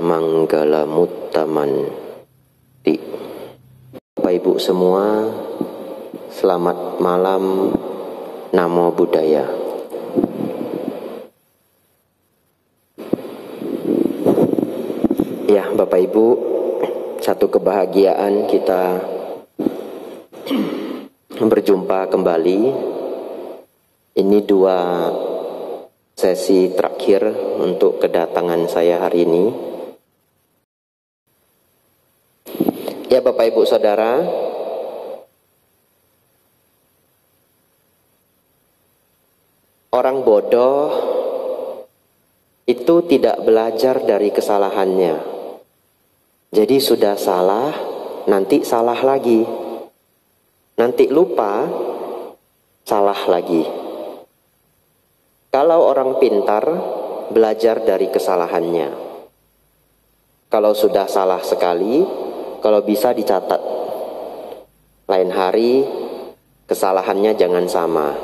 Manggala Muttamanti. Bapak Ibu semua, selamat malam. Namo Buddhaya. Ya Bapak Ibu, satu kebahagiaan kita berjumpa kembali. Ini dua sesi terakhir untuk kedatangan saya hari ini. Ya Bapak Ibu Saudara, orang bodoh itu tidak belajar dari kesalahannya. Jadi sudah salah, nanti salah lagi. Nanti lupa, salah lagi. Kalau orang pintar, belajar dari kesalahannya. Kalau sudah salah sekali, kalau bisa dicatat. Lain hari, kesalahannya jangan sama.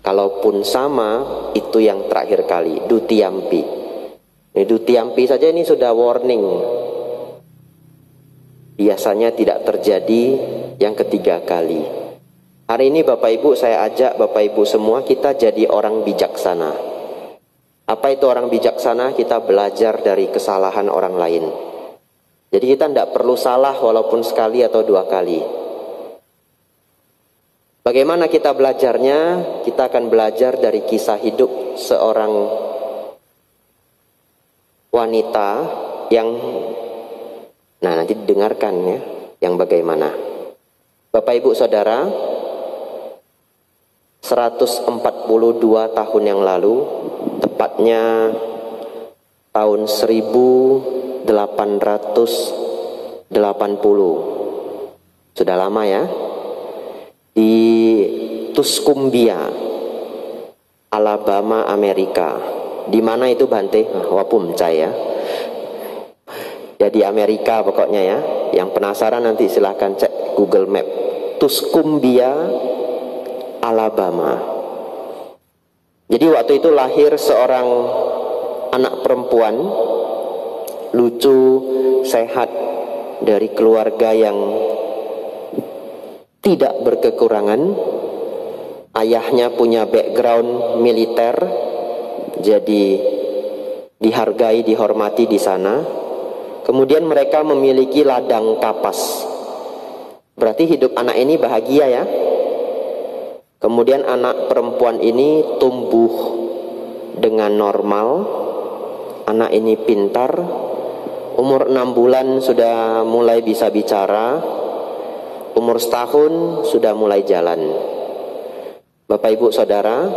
Kalaupun sama, itu yang terakhir kali, dutiyampi. Ini dutiyampi saja ini sudah warning. Biasanya tidak terjadi yang ketiga kali. Hari ini Bapak Ibu, saya ajak Bapak Ibu semua kita jadi orang bijaksana. Apa itu orang bijaksana? Kita belajar dari kesalahan orang lain. Jadi kita tidak perlu salah walaupun sekali atau dua kali. Bagaimana kita belajarnya? Kita akan belajar dari kisah hidup seorang wanita yang, nah nanti didengarkan ya, yang bagaimana. Bapak Ibu Saudara, 142 tahun yang lalu, tepatnya tahun 1880, sudah lama ya, di Tuscumbia, Alabama, Amerika. Di mana itu Bante? Wapumcai ya. Ya di Amerika pokoknya ya. Yang penasaran nanti silahkan cek Google Map. Tuscumbia, Alabama. Jadi waktu itu lahir seorang anak perempuan, lucu, sehat, dari keluarga yang tidak berkekurangan. Ayahnya punya background militer, jadi dihargai, dihormati di sana. Kemudian mereka memiliki ladang kapas. Berarti hidup anak ini bahagia ya. Kemudian anak perempuan ini tumbuh dengan normal. Anak ini pintar. Umur 6 bulan sudah mulai bisa bicara. Umur setahun sudah mulai jalan. Bapak Ibu Saudara,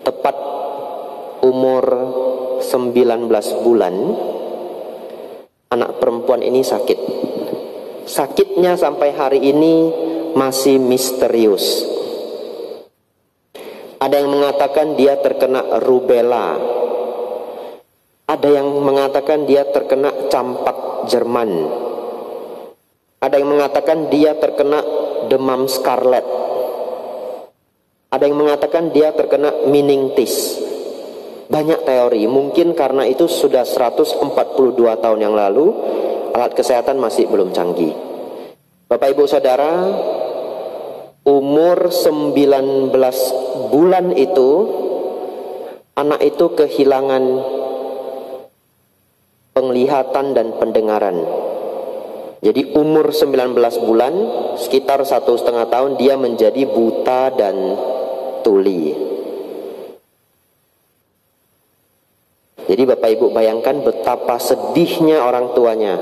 tepat umur 19 bulan, anak perempuan ini sakit. Sakitnya sampai hari ini masih misterius. Ada yang mengatakan dia terkena rubella. Ada yang mengatakan dia terkena campak Jerman. Ada yang mengatakan dia terkena demam scarlet. Ada yang mengatakan dia terkena meningitis. Banyak teori. Mungkin karena itu sudah 142 tahun yang lalu, alat kesehatan masih belum canggih. Bapak Ibu Saudara, umur 19 bulan itu, anak itu kehilangan penglihatan dan pendengaran. Jadi umur 19 bulan, sekitar 1,5 tahun, dia menjadi buta dan tuli. Jadi Bapak Ibu bayangkan betapa sedihnya orang tuanya.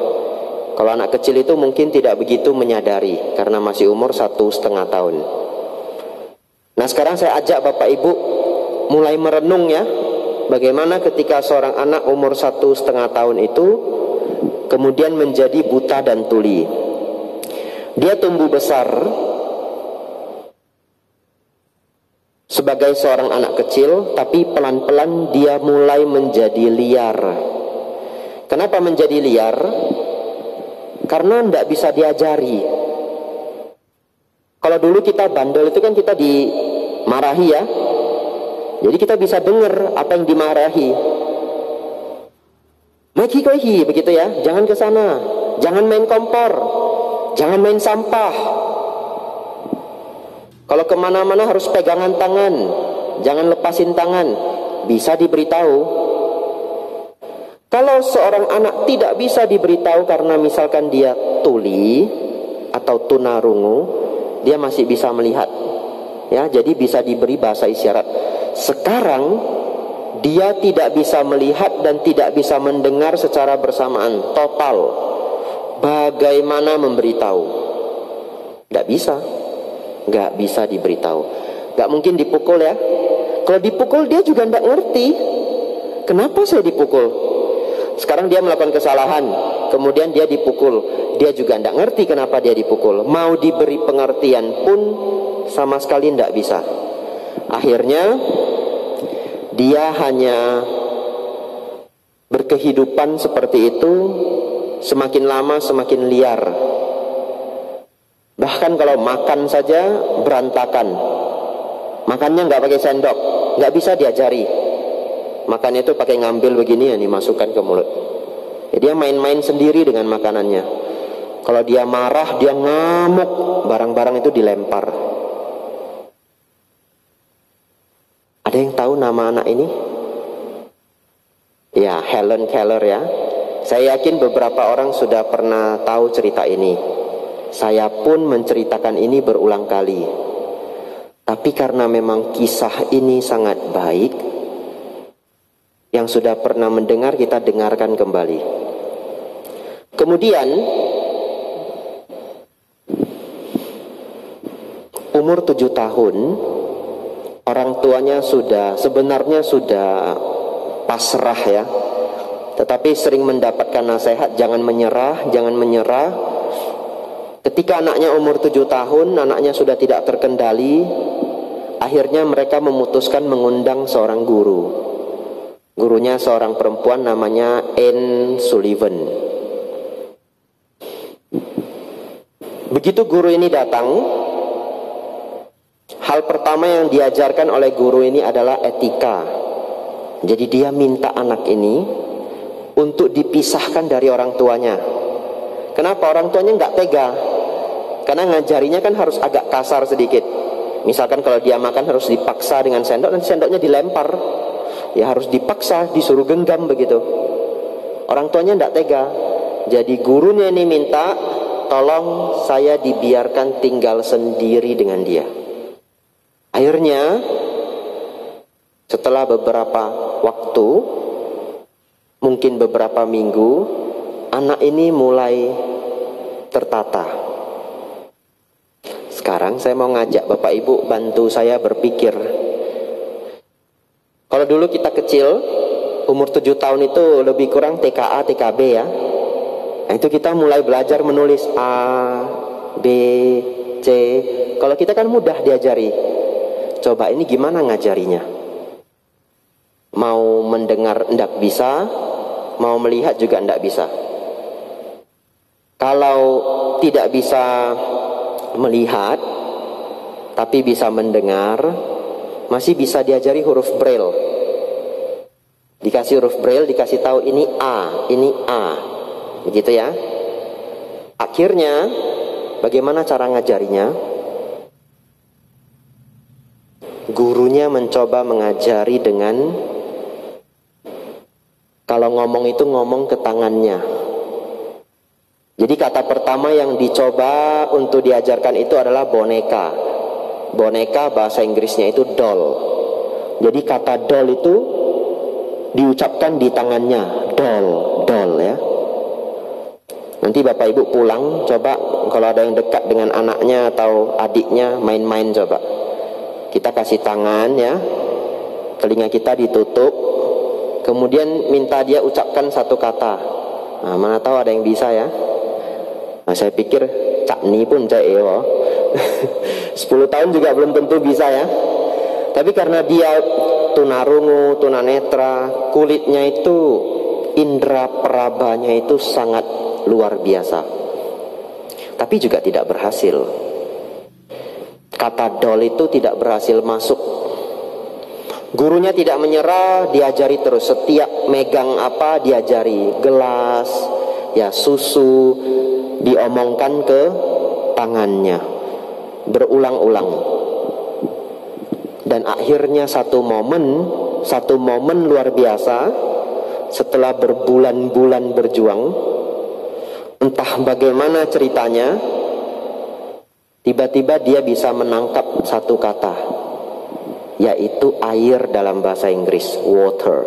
Kalau anak kecil itu mungkin tidak begitu menyadari, karena masih umur 1,5 tahun. Nah sekarang saya ajak Bapak Ibu mulai merenung ya, bagaimana ketika seorang anak umur 1,5 tahun itu kemudian menjadi buta dan tuli. Dia tumbuh besar sebagai seorang anak kecil, tapi pelan-pelan dia mulai menjadi liar. Kenapa menjadi liar? Karena tidak bisa diajari. Kalau dulu kita bandel itu kan kita dimarahi ya. Jadi kita bisa dengar apa yang dimarahi. Maki-kohi begitu ya, jangan ke sana, jangan main kompor, jangan main sampah. Kalau kemana-mana harus pegangan tangan, jangan lepasin tangan. Bisa diberitahu. Kalau seorang anak tidak bisa diberitahu karena misalkan dia tuli atau tunarungu, dia masih bisa melihat. Ya, jadi bisa diberi bahasa isyarat. Sekarang dia tidak bisa melihat dan tidak bisa mendengar secara bersamaan, total. Bagaimana memberitahu? Tidak bisa. Nggak bisa diberitahu. Nggak mungkin dipukul ya. Kalau dipukul dia juga nggak ngerti. Kenapa saya dipukul? Sekarang dia melakukan kesalahan, kemudian dia dipukul. Dia juga nggak ngerti kenapa dia dipukul. Mau diberi pengertian pun sama sekali nggak bisa. Akhirnya dia hanya berkehidupan seperti itu. Semakin lama semakin liar. Bahkan kalau makan saja berantakan. Makannya nggak pakai sendok, nggak bisa diajari. Makannya itu pakai ngambil begini ya, dimasukkan ke mulut. Jadi dia main-main sendiri dengan makanannya. Kalau dia marah, dia ngamuk, barang-barang itu dilempar. Ada yang tahu nama anak ini? Ya, Helen Keller ya. Saya yakin beberapa orang sudah pernah tahu cerita ini. Saya pun menceritakan ini berulang kali. Tapi karena memang kisah ini sangat baik, yang sudah pernah mendengar kita dengarkan kembali. Kemudian umur 7 tahun, orang tuanya sebenarnya sudah pasrah ya. Tetapi sering mendapatkan nasihat, jangan menyerah, jangan menyerah. Ketika anaknya umur 7 tahun, anaknya sudah tidak terkendali. Akhirnya mereka memutuskan mengundang seorang guru. Gurunya seorang perempuan namanya Anne Sullivan. Begitu guru ini datang, hal pertama yang diajarkan oleh guru ini adalah etika. Jadi dia minta anak ini untuk dipisahkan dari orang tuanya. Kenapa? Orang tuanya nggak tega. Karena ngajarinya kan harus agak kasar sedikit. Misalkan kalau dia makan harus dipaksa dengan sendok, dan sendoknya dilempar. Ya harus dipaksa, disuruh genggam begitu. Orang tuanya nggak tega. Jadi gurunya ini minta, tolong saya dibiarkan tinggal sendiri dengan dia. Akhirnya setelah beberapa waktu, mungkin beberapa minggu, anak ini mulai tertata. Sekarang saya mau ngajak Bapak Ibu bantu saya berpikir. Kalau dulu kita kecil, umur 7 tahun itu lebih kurang TKA, TKB ya. Nah, itu kita mulai belajar menulis A, B, C. Kalau kita kan mudah diajari. Coba ini gimana ngajarinya? Mau mendengar enggak bisa, mau melihat juga enggak bisa. Kalau tidak bisa melihat tapi bisa mendengar, masih bisa diajari huruf braille. Dikasih huruf braille, dikasih tahu ini A, ini A. Begitu ya. Akhirnya bagaimana cara ngajarinya? Gurunya mencoba mengajari dengan, kalau ngomong itu ngomong ke tangannya. Jadi kata pertama yang dicoba untuk diajarkan itu adalah boneka. Boneka bahasa Inggrisnya itu doll. Jadi kata doll itu diucapkan di tangannya, doll, doll ya. Nanti Bapak Ibu pulang, coba kalau ada yang dekat dengan anaknya atau adiknya, main-main coba. Kita kasih tangan ya, telinga kita ditutup, kemudian minta dia ucapkan satu kata. Nah, mana tahu ada yang bisa ya. Nah, saya pikir cak ni pun cak ewo 10 tahun juga belum tentu bisa ya. Tapi karena dia tunarungu, tunanetra, kulitnya itu, indera perabanya itu sangat luar biasa. Tapi juga tidak berhasil. Kata doll itu tidak berhasil masuk. Gurunya tidak menyerah, diajari terus. Setiap megang apa diajari, gelas, ya susu, diomongkan ke tangannya berulang-ulang. Dan akhirnya satu momen luar biasa, setelah berbulan-bulan berjuang, entah bagaimana ceritanya, tiba-tiba dia bisa menangkap satu kata, yaitu air dalam bahasa Inggris, water.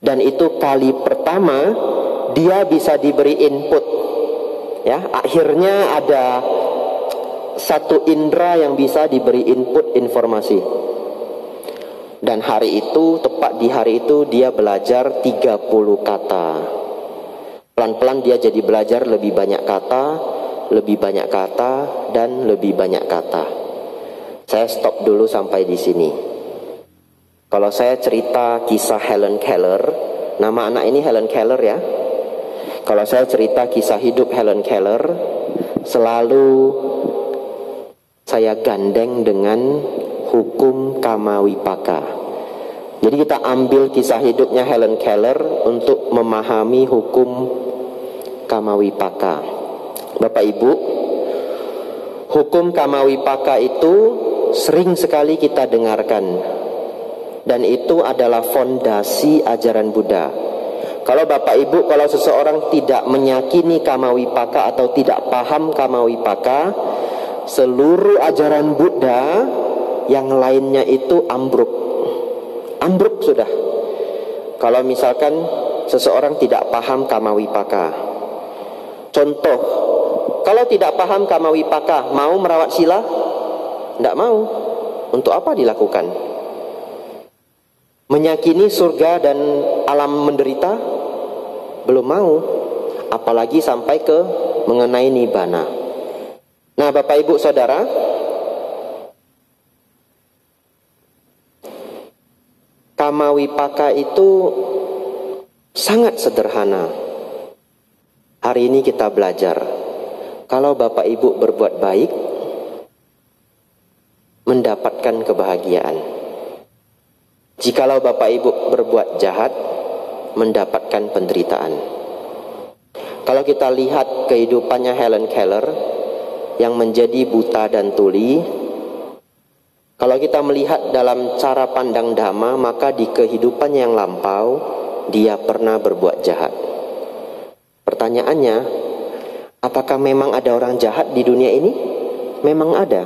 Dan itu kali pertama dia bisa diberi input. Ya, akhirnya ada satu indera yang bisa diberi input informasi. Dan hari itu, tepat di hari itu dia belajar 30 kata. Pelan-pelan dia jadi belajar lebih banyak kata, dan lebih banyak kata. Saya stop dulu sampai di sini. Kalau saya cerita kisah Helen Keller, nama anak ini Helen Keller ya. Kalau saya cerita kisah hidup Helen Keller, selalu saya gandeng dengan hukum Kamawipaka. Jadi kita ambil kisah hidupnya Helen Keller untuk memahami hukum Kamawipaka. Bapak Ibu, hukum Kamawipaka itu sering sekali kita dengarkan, dan itu adalah fondasi ajaran Buddha. Kalau Bapak Ibu, kalau seseorang tidak meyakini Kamawipaka atau tidak paham Kamawipaka, seluruh ajaran Buddha yang lainnya itu ambruk sudah. Kalau misalkan seseorang tidak paham Kamawipaka. Contoh, kalau tidak paham Kamawipaka, mau merawat sila? Tidak mau. Untuk apa dilakukan? Menyakini surga dan alam menderita? Belum mau. Apalagi sampai ke mengenai nibbana. Nah, Bapak Ibu Saudara, Kamawipaka itu sangat sederhana. Hari ini kita belajar, kalau Bapak Ibu berbuat baik, mendapatkan kebahagiaan. Jikalau Bapak Ibu berbuat jahat, mendapatkan penderitaan. Kalau kita lihat kehidupannya Helen Keller yang menjadi buta dan tuli, kalau kita melihat dalam cara pandang Dhamma, maka di kehidupan yang lampau dia pernah berbuat jahat. Pertanyaannya, apakah memang ada orang jahat di dunia ini? Memang ada.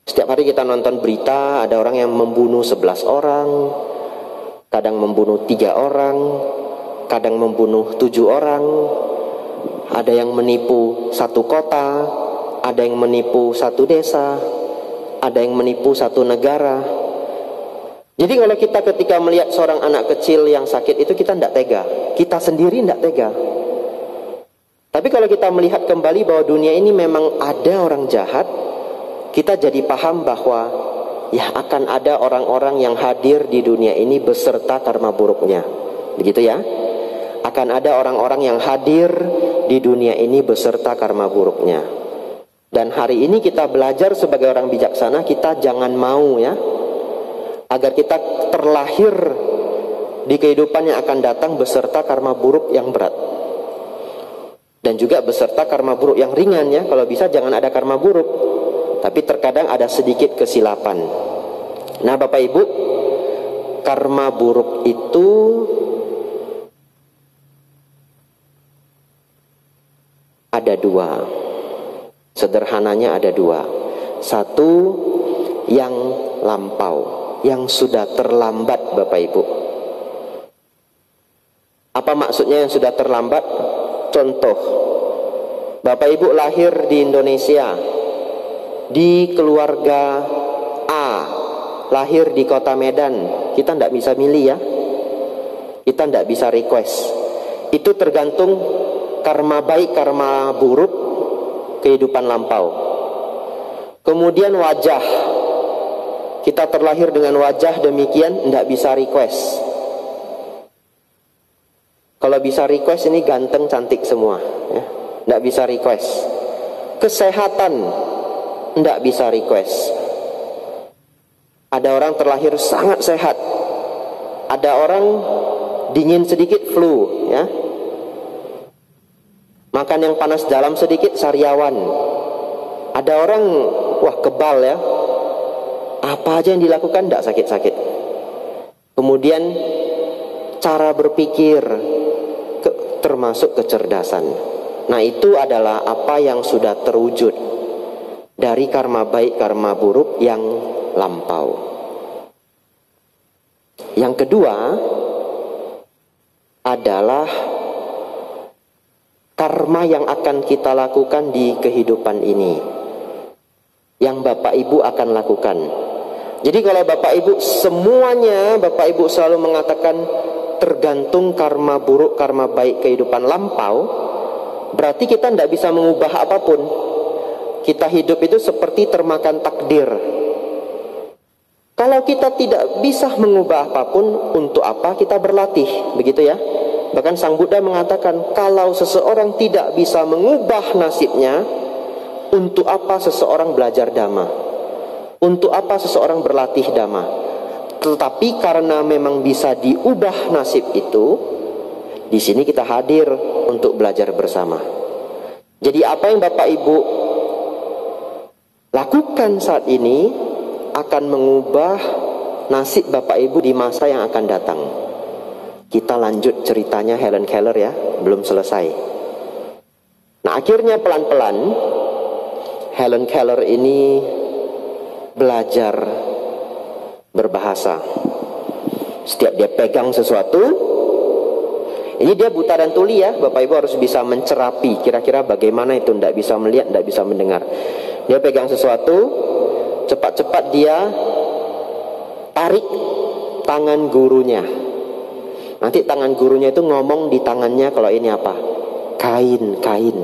Setiap hari kita nonton berita, ada orang yang membunuh 11 orang, kadang membunuh 3 orang, kadang membunuh 7 orang, ada yang menipu satu kota, ada yang menipu satu desa, ada yang menipu satu negara. Jadi kalau kita ketika melihat seorang anak kecil yang sakit itu kita tidak tega, kita sendiri tidak tega. Tapi kalau kita melihat kembali bahwa dunia ini memang ada orang jahat, kita jadi paham bahwa ya akan ada orang-orang yang hadir di dunia ini beserta karma buruknya. Begitu ya? Akan ada orang-orang yang hadir di dunia ini beserta karma buruknya. Dan hari ini kita belajar sebagai orang bijaksana, kita jangan mau ya, agar kita terlahir di kehidupan yang akan datang beserta karma buruk yang berat. Dan juga beserta karma buruk yang ringan ya. Kalau bisa jangan ada karma buruk, tapi terkadang ada sedikit kesilapan. Nah Bapak Ibu, karma buruk itu ada 2. Sederhananya ada 2. Satu yang lampau, yang sudah terlambat Bapak Ibu. Apa maksudnya yang sudah terlambat? Contoh, Bapak Ibu lahir di Indonesia, di keluarga A, lahir di kota Medan. Kita tidak bisa milih ya, kita tidak bisa request. Itu tergantung karma baik, karma buruk, kehidupan lampau. Kemudian wajah, kita terlahir dengan wajah demikian, tidak bisa request. Kalau bisa request ini ganteng cantik semua ya. Tidak bisa request. Kesehatan tidak bisa request. Ada orang terlahir sangat sehat. Ada orang dingin sedikit flu, ya. Makan yang panas dalam sedikit sariawan. Ada orang wah kebal, ya. Apa aja yang dilakukan tidak sakit-sakit. Kemudian cara berpikir termasuk kecerdasan. Nah, itu adalah apa yang sudah terwujud dari karma baik, karma buruk yang lampau. Yang kedua adalah karma yang akan kita lakukan di kehidupan ini, yang Bapak Ibu akan lakukan. Jadi kalau Bapak Ibu semuanya, Bapak Ibu selalu mengatakan tergantung karma buruk, karma baik kehidupan lampau, berarti kita tidak bisa mengubah apapun. Kita hidup itu seperti termakan takdir. Kalau kita tidak bisa mengubah apapun, untuk apa kita berlatih? Begitu ya. Bahkan Sang Buddha mengatakan, kalau seseorang tidak bisa mengubah nasibnya, untuk apa seseorang belajar dhamma? Untuk apa seseorang berlatih dhamma? Tetapi karena memang bisa diubah nasib itu, di sini kita hadir untuk belajar bersama. Jadi apa yang Bapak Ibu lakukan saat ini akan mengubah nasib Bapak Ibu di masa yang akan datang. Kita lanjut ceritanya Helen Keller, ya, belum selesai. Nah, akhirnya pelan-pelan Helen Keller ini belajar berbahasa. Setiap dia pegang sesuatu, ini dia buta dan tuli, ya, Bapak Ibu harus bisa mencerapi kira-kira bagaimana itu, tidak bisa melihat, tidak bisa mendengar. Dia pegang sesuatu, cepat-cepat dia tarik tangan gurunya. Nanti tangan gurunya itu ngomong di tangannya kalau ini apa? Kain, kain.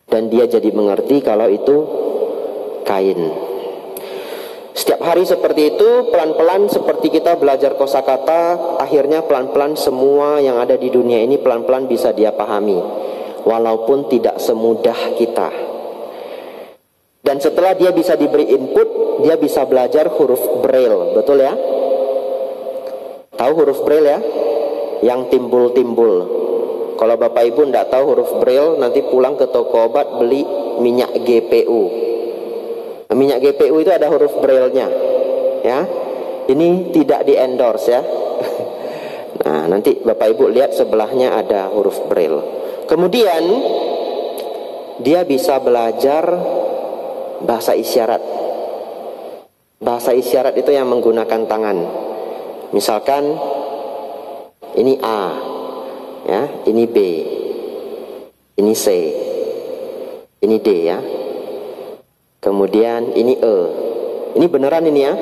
Dan dia jadi mengerti kalau itu kain. Setiap hari seperti itu, pelan-pelan seperti kita belajar kosakata, akhirnya pelan-pelan semua yang ada di dunia ini pelan-pelan bisa dia pahami. Walaupun tidak semudah kita. Dan setelah dia bisa diberi input, dia bisa belajar huruf Braille, betul ya? Tahu huruf Braille, ya? Yang timbul-timbul. Kalau Bapak Ibu tidak tahu huruf Braille, nanti pulang ke toko obat beli minyak GPU. Minyak GPU itu ada huruf Braille-nya, ya. Ini tidak di endorse, ya. Nah, nanti Bapak Ibu lihat sebelahnya ada huruf Braille. Kemudian dia bisa belajar bahasa isyarat. Bahasa isyarat itu yang menggunakan tangan. Misalkan ini A, ya, ini B, ini C, ini D, ya. Kemudian ini E. Ini beneran ini, ya.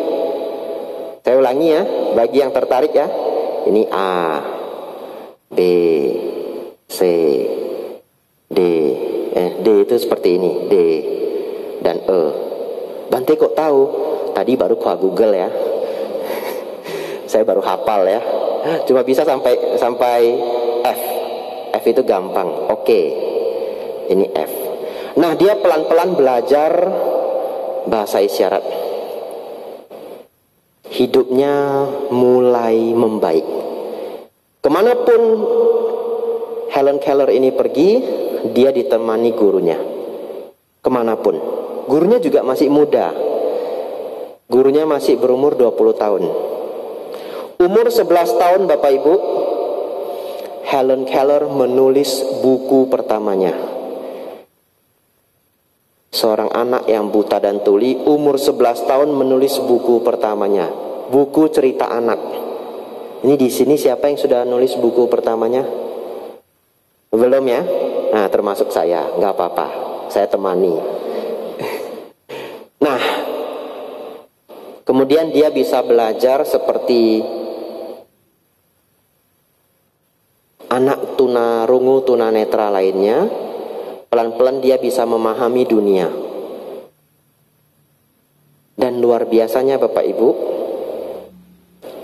Saya ulangi, ya, bagi yang tertarik, ya. Ini A, B, C, D. D itu seperti ini, D dan E. Bante kok tahu? Tadi baru kuah Google, ya. Saya baru hafal, ya. Cuma bisa sampai F. F itu gampang. Oke. Ini F. Nah, dia pelan-pelan belajar bahasa isyarat. Hidupnya mulai membaik. Kemanapun Helen Keller ini pergi, dia ditemani gurunya. Kemanapun. Gurunya juga masih muda. Gurunya masih berumur 20 tahun. Umur 11 tahun Bapak Ibu, Helen Keller menulis buku pertamanya. Seorang anak yang buta dan tuli, umur 11 tahun menulis buku pertamanya. Buku cerita anak. Ini di sini siapa yang sudah nulis buku pertamanya? Belum, ya? Nah, termasuk saya, nggak apa-apa. Saya temani. Nah, kemudian dia bisa belajar seperti anak tunarungu, tunanetra lainnya. Pelan-pelan dia bisa memahami dunia. Dan luar biasanya Bapak Ibu,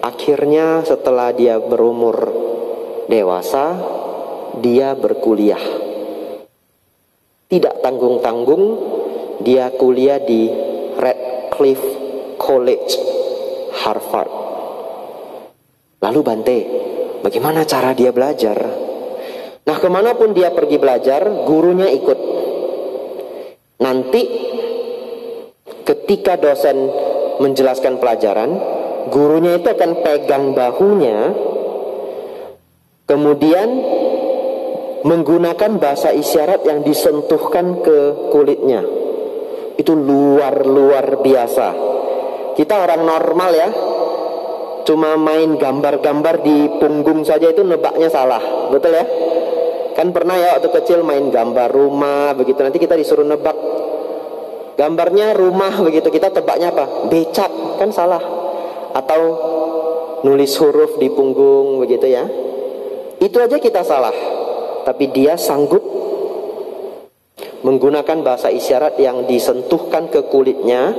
akhirnya setelah dia berumur dewasa, dia berkuliah. Tidak tanggung-tanggung, dia kuliah di Radcliffe College Harvard. Lalu Bante, bagaimana cara dia belajar? Nah, kemanapun dia pergi belajar, gurunya ikut. Nanti ketika dosen menjelaskan pelajaran, gurunya itu akan pegang bahunya, kemudian menggunakan bahasa isyarat yang disentuhkan ke kulitnya. Itu luar biasa. Kita orang normal ya, cuma main gambar-gambar di punggung saja itu nebaknya salah, betul ya? Kan pernah ya waktu kecil main gambar rumah begitu, nanti kita disuruh nebak gambarnya rumah begitu, kita tebaknya apa? Becak, kan salah. Atau nulis huruf di punggung begitu ya, itu aja kita salah. Tapi dia sanggup menggunakan bahasa isyarat yang disentuhkan ke kulitnya,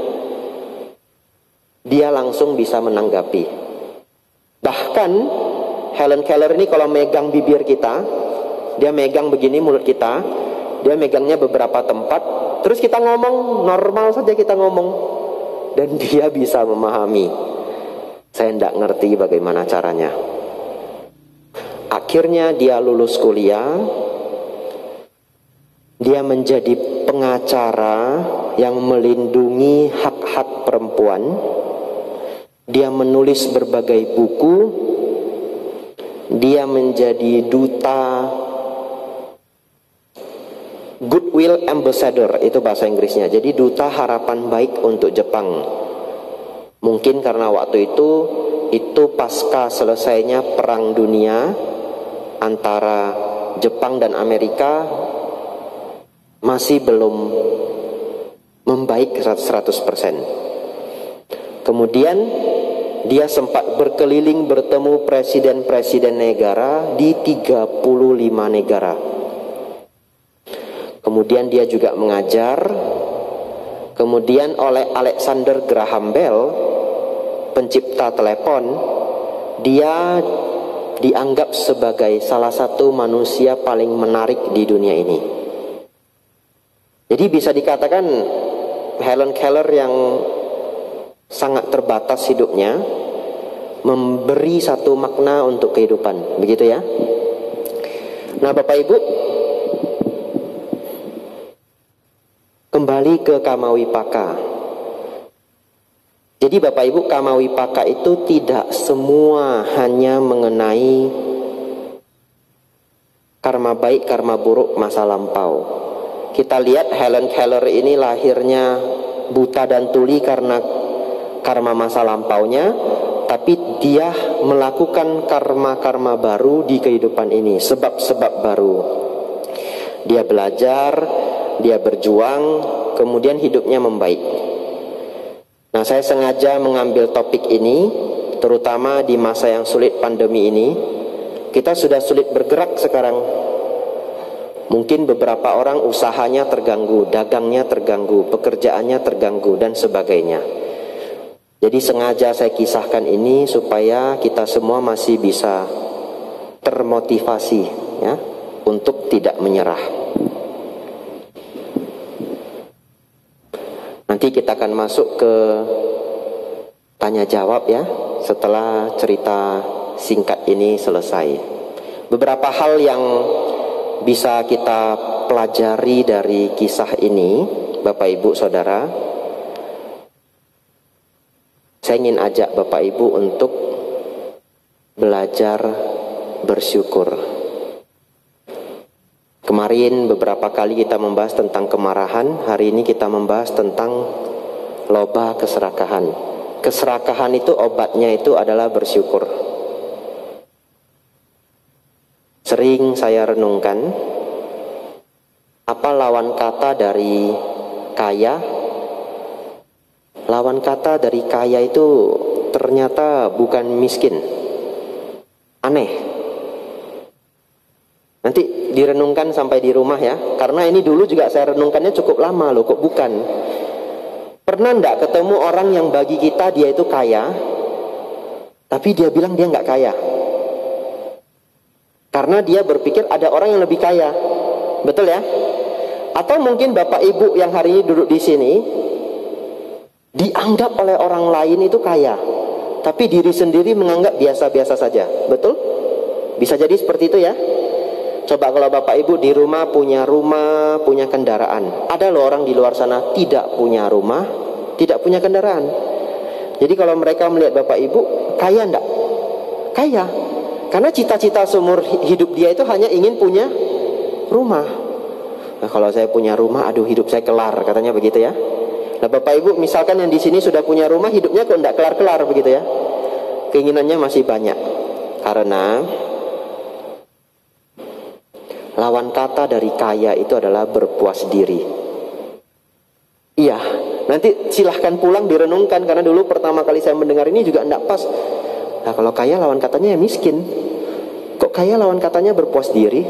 dia langsung bisa menanggapi. Bahkan Helen Keller ini kalau megang bibir kita, dia megang begini mulut kita, dia megangnya beberapa tempat, terus kita ngomong, normal saja kita ngomong, dan dia bisa memahami. Saya tidak ngerti bagaimana caranya. Akhirnya dia lulus kuliah, dia menjadi pengacara yang melindungi hak-hak perempuan. Dia menulis berbagai buku. Dia menjadi duta Goodwill Ambassador, itu bahasa Inggrisnya. Jadi duta harapan baik untuk Jepang. Mungkin karena waktu itu pasca selesainya perang dunia antara Jepang dan Amerika, masih belum membaik 100%. Kemudian dia sempat berkeliling bertemu presiden-presiden negara di 35 negara. Kemudian dia juga mengajar. Kemudian oleh Alexander Graham Bell, pencipta telepon, dia dianggap sebagai salah satu manusia paling menarik di dunia ini. Jadi bisa dikatakan Helen Keller yang sangat terbatas hidupnya memberi satu makna untuk kehidupan, begitu ya. Nah, Bapak Ibu, kembali ke Kamawipaka. Jadi Bapak Ibu, Kamawipaka itu tidak semua hanya mengenai karma baik, karma buruk masa lampau. Kita lihat Helen Keller ini lahirnya buta dan tuli karena karma masa lampaunya, tapi dia melakukan karma-karma baru di kehidupan ini, sebab-sebab baru. Dia belajar, dia berjuang, kemudian hidupnya membaik. Nah, saya sengaja mengambil topik ini, terutama di masa yang sulit pandemi ini. Kita sudah sulit bergerak sekarang. Mungkin beberapa orang usahanya terganggu, dagangnya terganggu, pekerjaannya terganggu, dan sebagainya. Jadi sengaja saya kisahkan ini supaya kita semua masih bisa termotivasi ya, untuk tidak menyerah. Nanti kita akan masuk ke tanya jawab ya, setelah cerita singkat ini selesai. Beberapa hal yang bisa kita pelajari dari kisah ini, Bapak Ibu Saudara. Saya ingin ajak Bapak Ibu untuk belajar bersyukur. Kemarin beberapa kali kita membahas tentang kemarahan, hari ini kita membahas tentang loba keserakahan. Keserakahan itu obatnya itu adalah bersyukur. Sering saya renungkan, apa lawan kata dari kaya? Lawan kata dari kaya itu ternyata bukan miskin. Aneh. Nanti direnungkan sampai di rumah ya, karena ini dulu juga saya renungkannya cukup lama loh, kok bukan. Pernah enggak ketemu orang yang bagi kita dia itu kaya, tapi dia bilang dia enggak kaya? Karena dia berpikir ada orang yang lebih kaya. Betul ya? Atau mungkin Bapak Ibu yang hari ini duduk di sini dianggap oleh orang lain itu kaya. tapi diri sendiri menganggap biasa-biasa saja. Betul? Bisa jadi seperti itu ya. Coba kalau Bapak Ibu di rumah, punya kendaraan. Ada loh orang di luar sana tidak punya rumah, tidak punya kendaraan. Jadi kalau mereka melihat Bapak Ibu, kaya enggak? Kaya. Karena cita-cita seumur hidup dia itu hanya ingin punya rumah. Nah, kalau saya punya rumah, aduh hidup saya kelar, katanya begitu ya. Nah Bapak Ibu misalkan yang di sini sudah punya rumah, hidupnya kok enggak kelar-kelar begitu ya. Keinginannya masih banyak. Karena lawan kata dari kaya itu adalah berpuas diri. Iya, nanti silahkan pulang direnungkan, karena dulu pertama kali saya mendengar ini juga enggak pas. Nah kalau kaya lawan katanya ya miskin. Kok kaya lawan katanya berpuas diri?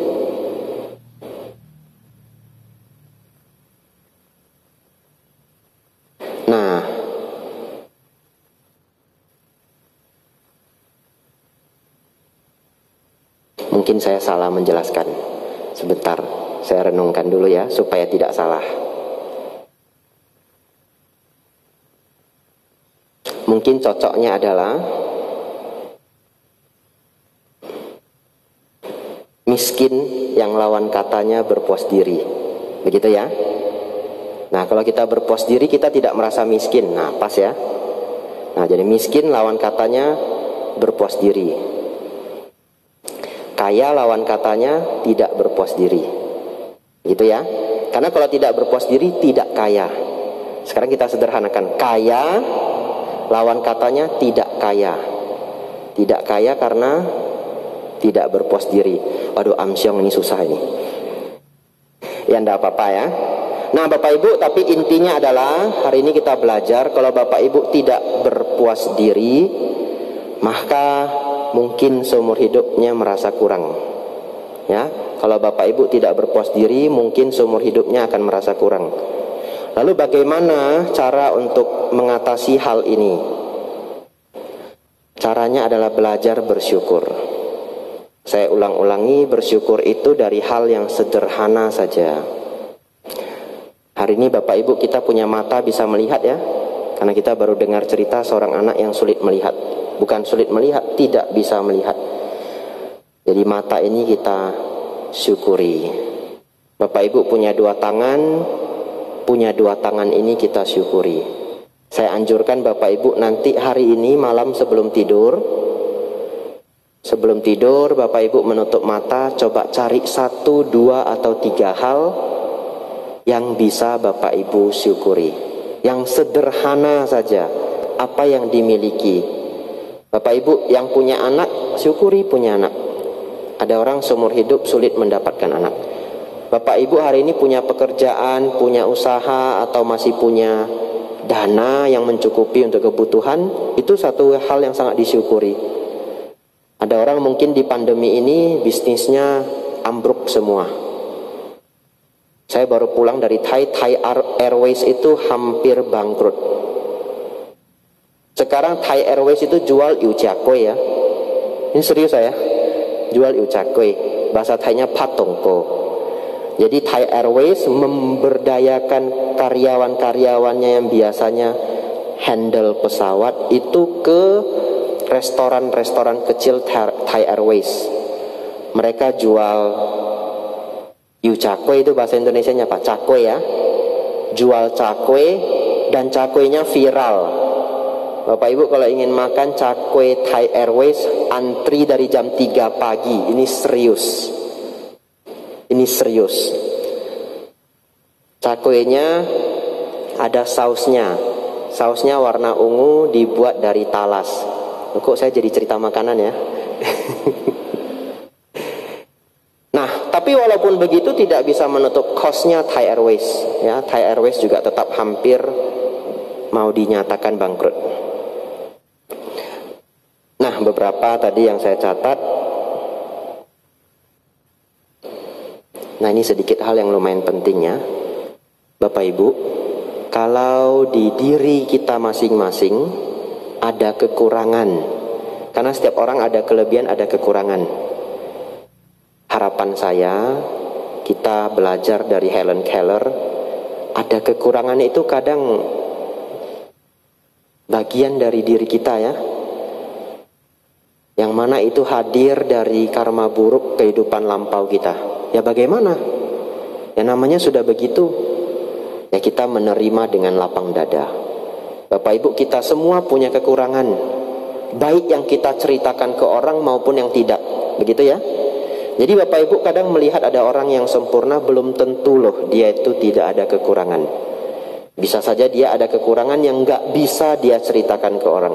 Nah, mungkin saya salah menjelaskan. Sebentar, saya renungkan dulu ya, supaya tidak salah. Mungkin cocoknya adalah miskin yang lawan katanya berpuas diri. Begitu ya. Nah kalau kita berpuas diri, kita tidak merasa miskin. Nah pas ya. Nah jadi miskin lawan katanya berpuas diri. Kaya lawan katanya tidak berpuas diri. Gitu ya. Karena kalau tidak berpuas diri, tidak kaya. Sekarang kita sederhanakan. Kaya lawan katanya tidak kaya. Tidak kaya karena tidak berpuas diri. Waduh, amsyong ini susah ini. Ya enggak apa-apa ya. Nah Bapak Ibu, tapi intinya adalah hari ini kita belajar kalau Bapak Ibu tidak berpuas diri, maka mungkin seumur hidupnya merasa kurang. Ya, kalau Bapak Ibu tidak berpuas diri, mungkin seumur hidupnya akan merasa kurang. Lalu bagaimana cara untuk mengatasi hal ini? Caranya adalah belajar bersyukur. Saya ulang-ulangi, bersyukur itu dari hal yang sederhana saja. Hari ini Bapak Ibu kita punya mata bisa melihat ya. Karena kita baru dengar cerita seorang anak yang sulit melihat. Bukan sulit melihat, tidak bisa melihat. Jadi mata ini kita syukuri. Bapak Ibu punya dua tangan ini kita syukuri. Saya anjurkan Bapak Ibu nanti hari ini malam sebelum tidur Bapak Ibu menutup mata, coba cari 1, 2, atau 3 hal yang bisa Bapak Ibu syukuri. Yang sederhana saja, apa yang dimiliki. Bapak Ibu yang punya anak, syukuri punya anak. Ada orang seumur hidup sulit mendapatkan anak. Bapak Ibu hari ini punya pekerjaan, punya usaha, atau masih punya dana yang mencukupi untuk kebutuhan, itu satu hal yang sangat disyukuri. Ada orang mungkin di pandemi ini bisnisnya ambruk semua. Saya baru pulang dari Thai Airways itu hampir bangkrut. Sekarang Thai Airways itu jual iucakwe ya. Ini serius saya. Jual iucakwe. Bahasa Thainya patongko. Jadi Thai Airways memberdayakan karyawan-karyawannya yang biasanya handle pesawat itu ke restoran-restoran kecil Thai Airways. Mereka jual cakwe, itu bahasa Indonesianya apa? Cakwe ya. Jual cakwe dan cakwenya viral. Bapak Ibu kalau ingin makan cakwe Thai Airways, antri dari jam 3 pagi. Ini serius. Ini serius. Cakwenya ada sausnya. Sausnya warna ungu, dibuat dari talas. Kok saya jadi cerita makanan ya? Nah, tapi walaupun begitu tidak bisa menutup cost-nya Thai Airways. Ya, Thai Airways juga tetap hampir mau dinyatakan bangkrut. Nah, beberapa tadi yang saya catat. Nah, ini sedikit hal yang lumayan penting ya. Bapak Ibu, kalau di diri kita masing-masing ada kekurangan, karena setiap orang ada kelebihan, ada kekurangan. Harapan saya kita belajar dari Helen Keller. Ada kekurangan itu kadang bagian dari diri kita ya. yang mana itu hadir dari karma buruk kehidupan lampau kita. Ya bagaimana? Ya namanya sudah begitu. Ya kita menerima dengan lapang dada. Bapak Ibu, kita semua punya kekurangan, baik yang kita ceritakan ke orang maupun yang tidak. Begitu ya. Jadi Bapak Ibu kadang melihat ada orang yang sempurna, belum tentu loh dia itu tidak ada kekurangan. Bisa saja dia ada kekurangan yang gak bisa dia ceritakan ke orang.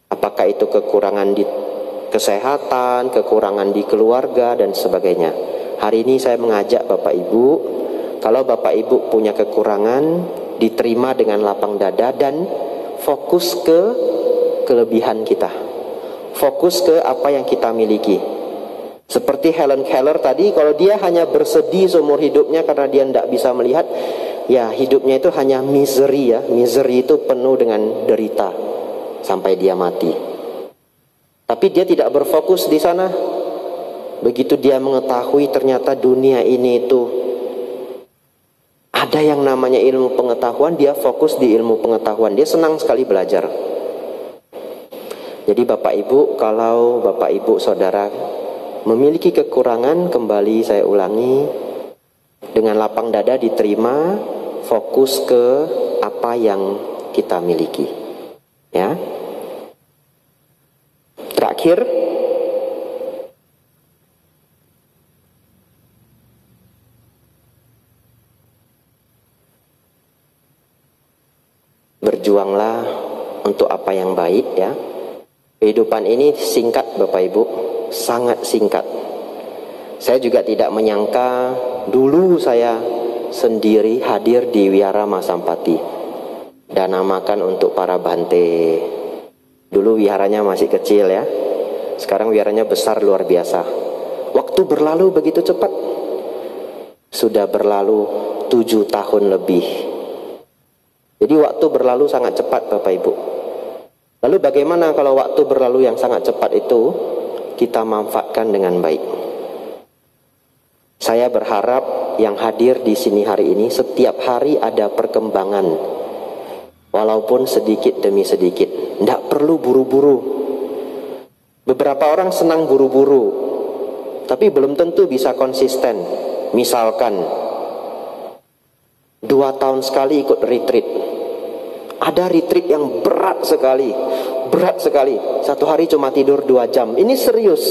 Apakah itu kekurangan di kesehatan, kekurangan di keluarga, dan sebagainya. Hari ini saya mengajak Bapak Ibu, kalau Bapak Ibu punya kekurangan, diterima dengan lapang dada dan fokus ke kelebihan kita. Fokus ke apa yang kita miliki. Seperti Helen Keller tadi, kalau dia hanya bersedih seumur hidupnya karena dia tidak bisa melihat, ya hidupnya itu hanya misery ya. Misery itu penuh dengan derita sampai dia mati. Tapi dia tidak berfokus di sana. Begitu dia mengetahui ternyata dunia ini itu ada yang namanya ilmu pengetahuan, dia fokus di ilmu pengetahuan. Dia senang sekali belajar. Jadi Bapak Ibu, kalau Bapak Ibu saudara memiliki kekurangan, kembali saya ulangi, dengan lapang dada diterima, fokus ke apa yang kita miliki. Ya. Terakhir, berjuanglah untuk apa yang baik ya. Kehidupan ini singkat Bapak Ibu, sangat singkat. Saya juga tidak menyangka dulu saya sendiri hadir di Wihara Masampati, dana makan untuk para bante. Dulu wiharanya masih kecil ya, sekarang wiharanya besar luar biasa. Waktu berlalu begitu cepat. Sudah berlalu 7 tahun lebih. Jadi waktu berlalu sangat cepat Bapak Ibu. Lalu bagaimana kalau waktu berlalu yang sangat cepat itu kita manfaatkan dengan baik? Saya berharap yang hadir di sini hari ini setiap hari ada perkembangan, walaupun sedikit demi sedikit. Tidak perlu buru-buru. Beberapa orang senang buru-buru, tapi belum tentu bisa konsisten. Misalkan 2 tahun sekali ikut retreat. Ada retreat yang berat sekali. Berat sekali. 1 hari cuma tidur 2 jam. Ini serius.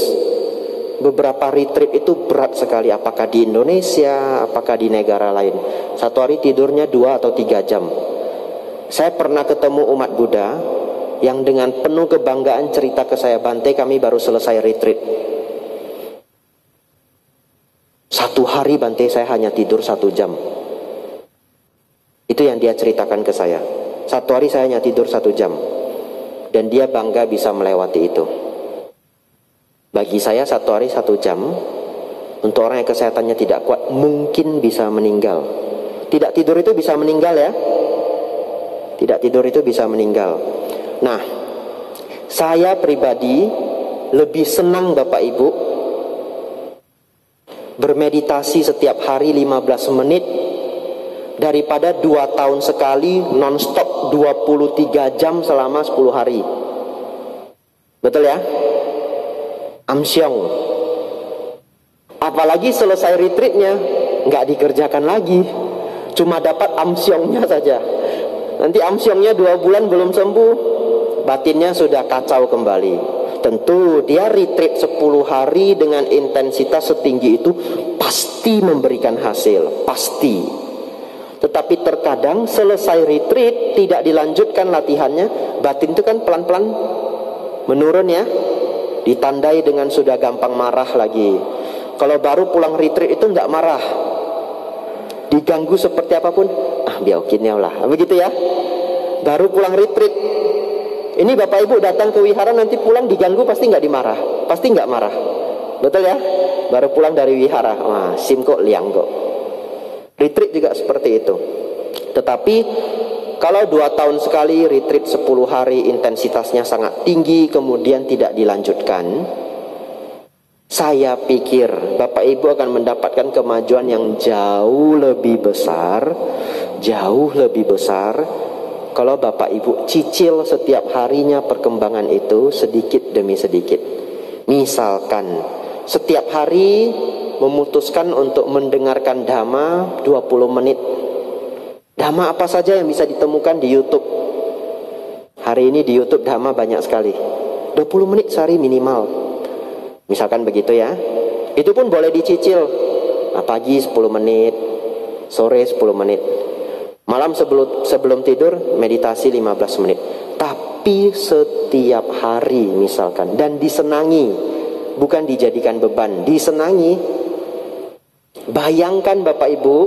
Beberapa retreat itu berat sekali. Apakah di Indonesia, apakah di negara lain. 1 hari tidurnya 2 atau 3 jam. Saya pernah ketemu umat Buddha yang dengan penuh kebanggaan cerita ke saya, Bante, kami baru selesai retreat. 1 hari Bante, saya hanya tidur 1 jam. Itu yang dia ceritakan ke saya. 1 hari saya hanya tidur 1 jam. Dan dia bangga bisa melewati itu. Bagi saya 1 hari 1 jam, untuk orang yang kesehatannya tidak kuat, mungkin bisa meninggal. Tidak tidur itu bisa meninggal ya. Tidak tidur itu bisa meninggal. Nah, saya pribadi lebih senang Bapak Ibu bermeditasi setiap hari 15 menit daripada 2 tahun sekali non-stop 23 jam selama 10 hari. Betul ya? Amsyong. Apalagi selesai retreatnya nggak dikerjakan lagi, cuma dapat amsyongnya saja. Nanti amsyongnya 2 bulan belum sembuh, batinnya sudah kacau kembali. Tentu dia retreat 10 hari dengan intensitas setinggi itu pasti memberikan hasil, pasti. Tetapi terkadang selesai retreat tidak dilanjutkan latihannya, batin itu kan pelan-pelan menurun ya, ditandai dengan sudah gampang marah lagi. Kalau baru pulang retreat itu nggak marah, diganggu seperti apapun, biaukin ya lah, begitu ya. Baru pulang retreat, ini Bapak Ibu datang ke wihara nanti pulang diganggu pasti nggak dimarah, pasti nggak marah, betul ya. Baru pulang dari wihara, sim kok liang kok. Retreat juga seperti itu. Tetapi kalau 2 tahun sekali retreat 10 hari intensitasnya sangat tinggi kemudian tidak dilanjutkan, saya pikir Bapak Ibu akan mendapatkan kemajuan yang jauh lebih besar kalau Bapak Ibu cicil setiap harinya perkembangan itu sedikit demi sedikit. Misalkan setiap hari memutuskan untuk mendengarkan dhamma 20 menit. Dhamma apa saja yang bisa ditemukan di YouTube? Hari ini di YouTube dhamma banyak sekali. 20 menit sehari minimal. Misalkan begitu ya. Itu pun boleh dicicil. Pagi 10 menit, sore 10 menit. Malam sebelum tidur meditasi 15 menit. Tapi setiap hari misalkan, dan disenangi, bukan dijadikan beban, disenangi. Bayangkan Bapak Ibu,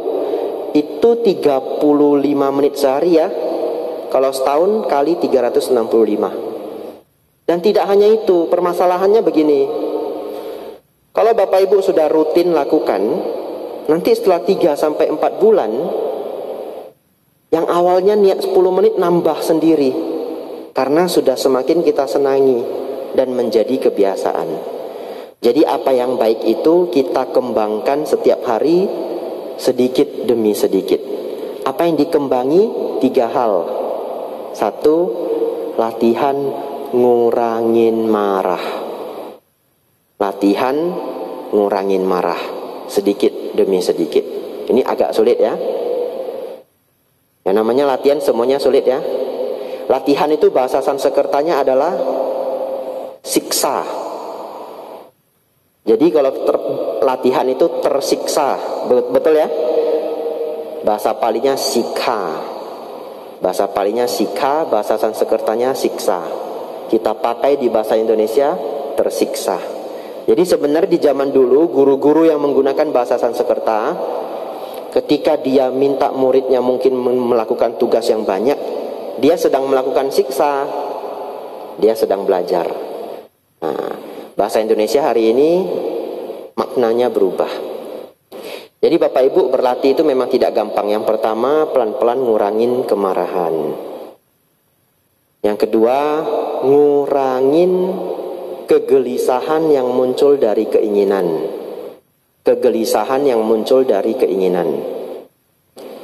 itu 35 menit sehari ya. Kalau setahun kali 365. Dan tidak hanya itu, permasalahannya begini. Kalau Bapak Ibu sudah rutin lakukan, nanti setelah 3-4 bulan, yang awalnya niat 10 menit nambah sendiri. Karena sudah semakin kita senangi dan menjadi kebiasaan. Jadi apa yang baik itu kita kembangkan setiap hari sedikit demi sedikit. Apa yang dikembangi? 3 hal. 1, latihan ngurangin marah. Latihan ngurangin marah sedikit demi sedikit. Ini agak sulit ya. Yang namanya latihan semuanya sulit ya. Latihan itu bahasa Sanskertanya adalah siksa. Jadi kalau latihan itu tersiksa, betul ya? Bahasa Palinya sikha. Bahasa Palinya sikha, bahasa Sanskertanya siksa. Kita pakai di bahasa Indonesia tersiksa. Jadi sebenarnya di zaman dulu guru-guru yang menggunakan bahasa Sanskerta, ketika dia minta muridnya mungkin melakukan tugas yang banyak, dia sedang melakukan siksa, dia sedang belajar. Nah, bahasa Indonesia hari ini maknanya berubah. Jadi Bapak Ibu berlatih itu memang tidak gampang. Yang pertama, pelan-pelan ngurangin kemarahan. Yang kedua, ngurangin kegelisahan yang muncul dari keinginan. Kegelisahan yang muncul dari keinginan.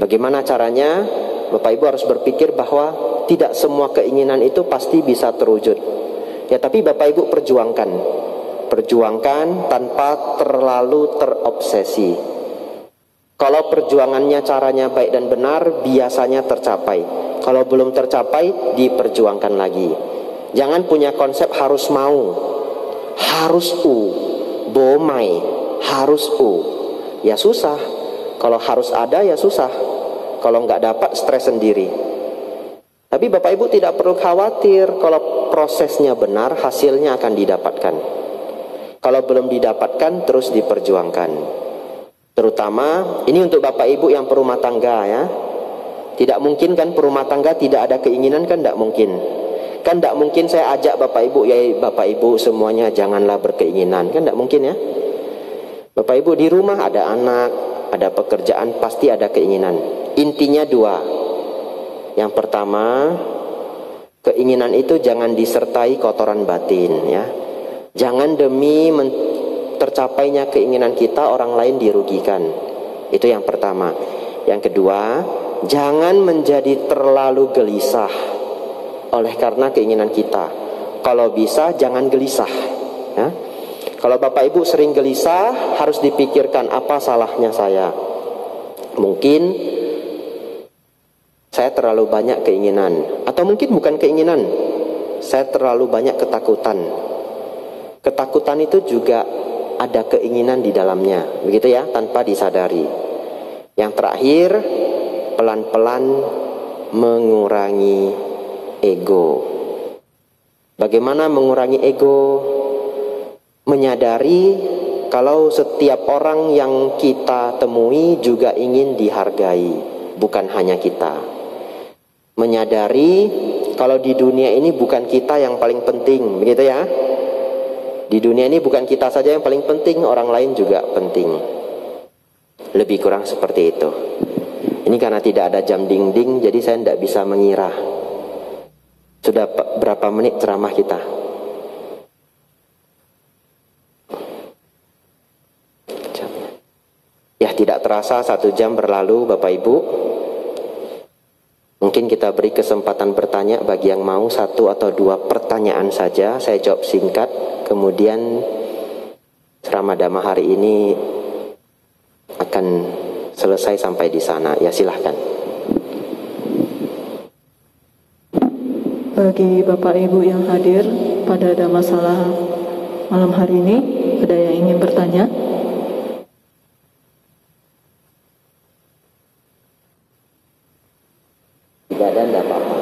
Bagaimana caranya? Bapak Ibu harus berpikir bahwa tidak semua keinginan itu pasti bisa terwujud. Ya, tapi Bapak Ibu perjuangkan. Perjuangkan tanpa terlalu terobsesi. Kalau perjuangannya caranya baik dan benar, biasanya tercapai. Kalau belum tercapai, diperjuangkan lagi. Jangan punya konsep harus mau, harus bomai, harus ya susah. Kalau harus ada ya susah. Kalau nggak dapat stres sendiri. Tapi Bapak Ibu tidak perlu khawatir. Kalau prosesnya benar, hasilnya akan didapatkan. Kalau belum didapatkan, terus diperjuangkan. Terutama ini untuk Bapak Ibu yang berumah tangga ya. Tidak mungkin kan berumah tangga tidak ada keinginan, kan tidak mungkin. Kan tidak mungkin saya ajak Bapak Ibu, ya Bapak Ibu semuanya janganlah berkeinginan. Kan tidak mungkin ya. Bapak Ibu di rumah ada anak, ada pekerjaan, pasti ada keinginan. Intinya 2. Yang pertama, keinginan itu jangan disertai kotoran batin ya. Jangan demi tercapainya keinginan kita orang lain dirugikan. Itu yang pertama. Yang kedua, jangan menjadi terlalu gelisah oleh karena keinginan kita. Kalau bisa jangan gelisah ya. Kalau Bapak Ibu sering gelisah, harus dipikirkan apa salahnya saya. Mungkin saya terlalu banyak keinginan, atau mungkin bukan keinginan, saya terlalu banyak ketakutan. Ketakutan itu juga ada keinginan di dalamnya, begitu ya, tanpa disadari. Yang terakhir, pelan-pelan mengurangi ego. Bagaimana mengurangi ego? Menyadari kalau setiap orang yang kita temui juga ingin dihargai, bukan hanya kita. Menyadari kalau di dunia ini bukan kita yang paling penting, begitu ya. Di dunia ini bukan kita saja yang paling penting, orang lain juga penting. Lebih kurang seperti itu. Ini karena tidak ada jam dinding, jadi saya tidak bisa mengira. Sudah berapa menit ceramah kita? Ya, tidak terasa 1 jam berlalu Bapak Ibu. Mungkin kita beri kesempatan bertanya bagi yang mau 1 atau 2 pertanyaan saja. Saya jawab singkat. Kemudian ceramah Dhamma hari ini akan selesai sampai di sana. Ya, silahkan. Bagi Bapak Ibu yang hadir pada Dhamma Sala malam hari ini, ada yang ingin bertanya? Tidak ada, tidak apa-apa.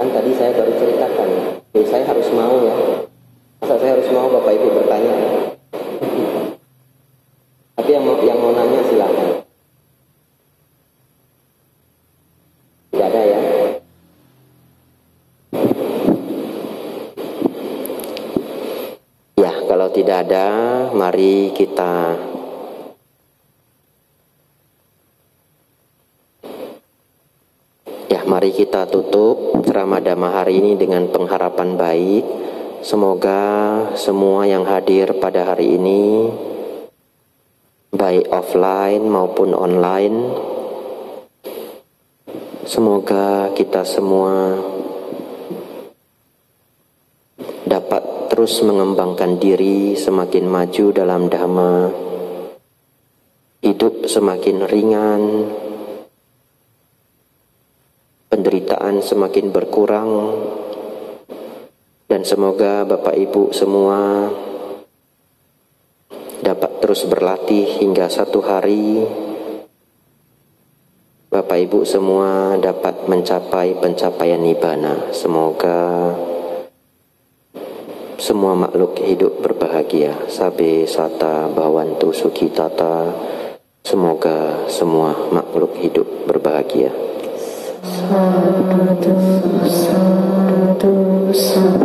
Kan tadi saya baru ceritakan, saya harus mau ya. Masa saya harus mau Bapak Ibu bertanya? Tapi yang mau nanya silakan. Tidak ada ya? Ya, kalau tidak ada, mari kita mari kita tutup ceramah Dhamma hari ini dengan pengharapan baik. Semoga semua yang hadir pada hari ini, baik offline maupun online, semoga kita semua dapat terus mengembangkan diri, semakin maju dalam Dhamma, hidup semakin ringan, penderitaan semakin berkurang, dan semoga Bapak Ibu semua dapat terus berlatih hingga satu hari Bapak Ibu semua dapat mencapai pencapaian nibbana. Semoga semua makhluk hidup berbahagia. Sabe sata bhavantu sukhitata. Semoga semua makhluk hidup berbahagia. Sadhu, sadhu, sadhu.